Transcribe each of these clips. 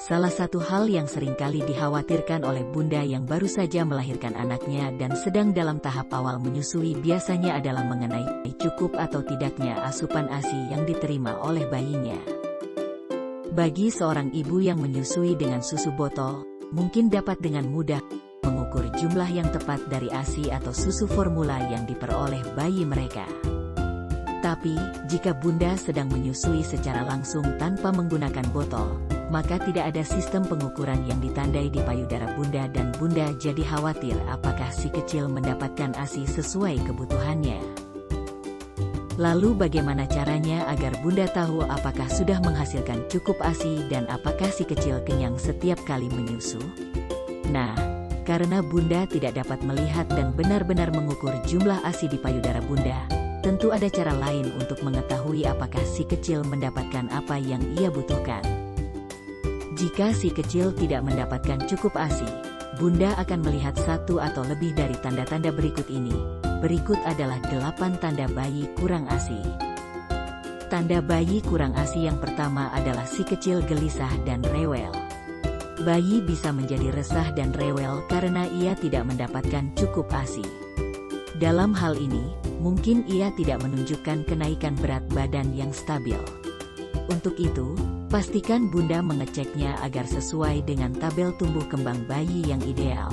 Salah satu hal yang seringkali dikhawatirkan oleh bunda yang baru saja melahirkan anaknya dan sedang dalam tahap awal menyusui biasanya adalah mengenai cukup atau tidaknya asupan ASI yang diterima oleh bayinya. Bagi seorang ibu yang menyusui dengan susu botol, mungkin dapat dengan mudah mengukur jumlah yang tepat dari ASI atau susu formula yang diperoleh bayi mereka. Tapi, jika bunda sedang menyusui secara langsung tanpa menggunakan botol, maka tidak ada sistem pengukuran yang ditandai di payudara bunda dan bunda jadi khawatir apakah si kecil mendapatkan ASI sesuai kebutuhannya. Lalu bagaimana caranya agar bunda tahu apakah sudah menghasilkan cukup ASI dan apakah si kecil kenyang setiap kali menyusu? Nah, karena bunda tidak dapat melihat dan benar-benar mengukur jumlah ASI di payudara bunda, tentu ada cara lain untuk mengetahui apakah si kecil mendapatkan apa yang ia butuhkan. Jika si kecil tidak mendapatkan cukup ASI, bunda akan melihat satu atau lebih dari tanda-tanda berikut ini. Berikut adalah 8 tanda bayi kurang ASI. Tanda bayi kurang ASI yang pertama adalah si kecil gelisah dan rewel. Bayi bisa menjadi resah dan rewel karena ia tidak mendapatkan cukup ASI. Dalam hal ini, mungkin ia tidak menunjukkan kenaikan berat badan yang stabil. Untuk itu, pastikan bunda mengeceknya agar sesuai dengan tabel tumbuh kembang bayi yang ideal.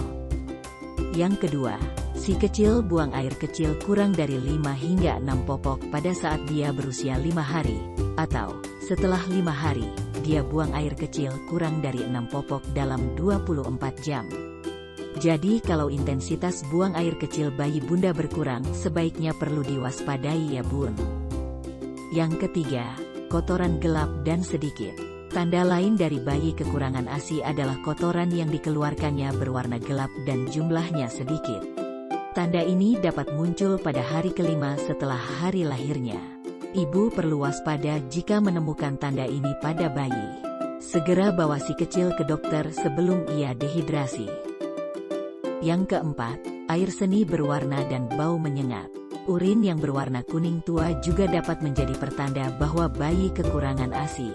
Yang kedua, si kecil buang air kecil kurang dari 5 hingga 6 popok pada saat dia berusia 5 hari, atau setelah 5 hari, dia buang air kecil kurang dari 6 popok dalam 24 jam. Jadi kalau intensitas buang air kecil bayi bunda berkurang, sebaiknya perlu diwaspadai ya bun. Yang ketiga, kotoran gelap dan sedikit. Tanda lain dari bayi kekurangan ASI adalah kotoran yang dikeluarkannya berwarna gelap dan jumlahnya sedikit. Tanda ini dapat muncul pada hari kelima setelah hari lahirnya. Ibu perlu waspada jika menemukan tanda ini pada bayi. Segera bawa si kecil ke dokter sebelum ia dehidrasi. Yang keempat, air seni berwarna dan bau menyengat. Urin yang berwarna kuning tua juga dapat menjadi pertanda bahwa bayi kekurangan ASI.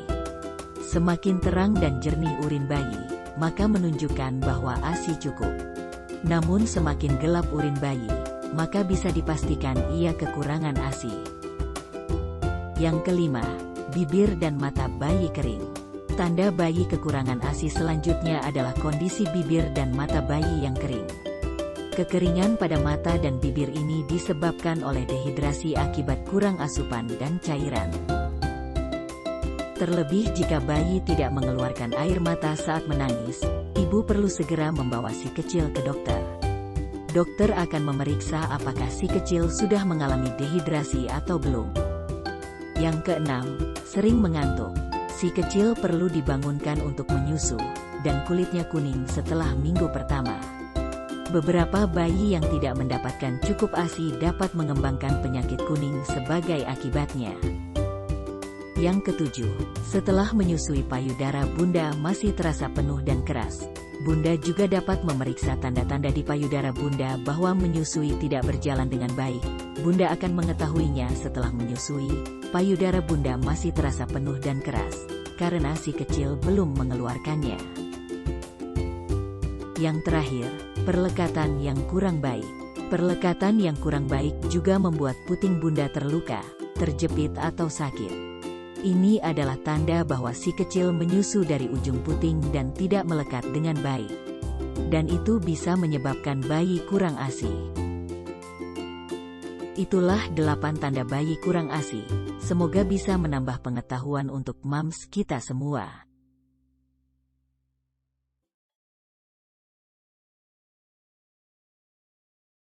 Semakin terang dan jernih urin bayi, maka menunjukkan bahwa ASI cukup. Namun semakin gelap urin bayi, maka bisa dipastikan ia kekurangan ASI. Yang kelima, bibir dan mata bayi kering. Tanda bayi kekurangan ASI selanjutnya adalah kondisi bibir dan mata bayi yang kering. Kekeringan pada mata dan bibir ini disebabkan oleh dehidrasi akibat kurang asupan dan cairan. Terlebih jika bayi tidak mengeluarkan air mata saat menangis, ibu perlu segera membawa si kecil ke dokter. Dokter akan memeriksa apakah si kecil sudah mengalami dehidrasi atau belum. Yang keenam, sering mengantuk. Si kecil perlu dibangunkan untuk menyusu, dan kulitnya kuning setelah minggu pertama. Beberapa bayi yang tidak mendapatkan cukup ASI dapat mengembangkan penyakit kuning sebagai akibatnya. Yang ketujuh, setelah menyusui payudara bunda masih terasa penuh dan keras. Bunda juga dapat memeriksa tanda-tanda di payudara bunda bahwa menyusui tidak berjalan dengan baik. Bunda akan mengetahuinya setelah menyusui, payudara bunda masih terasa penuh dan keras, karena si kecil belum mengeluarkannya. Yang terakhir, perlekatan yang kurang baik. Perlekatan yang kurang baik juga membuat puting bunda terluka, terjepit atau sakit. Ini adalah tanda bahwa si kecil menyusu dari ujung puting dan tidak melekat dengan baik. Dan itu bisa menyebabkan bayi kurang ASI. Itulah 8 tanda bayi kurang ASI. Semoga bisa menambah pengetahuan untuk moms kita semua.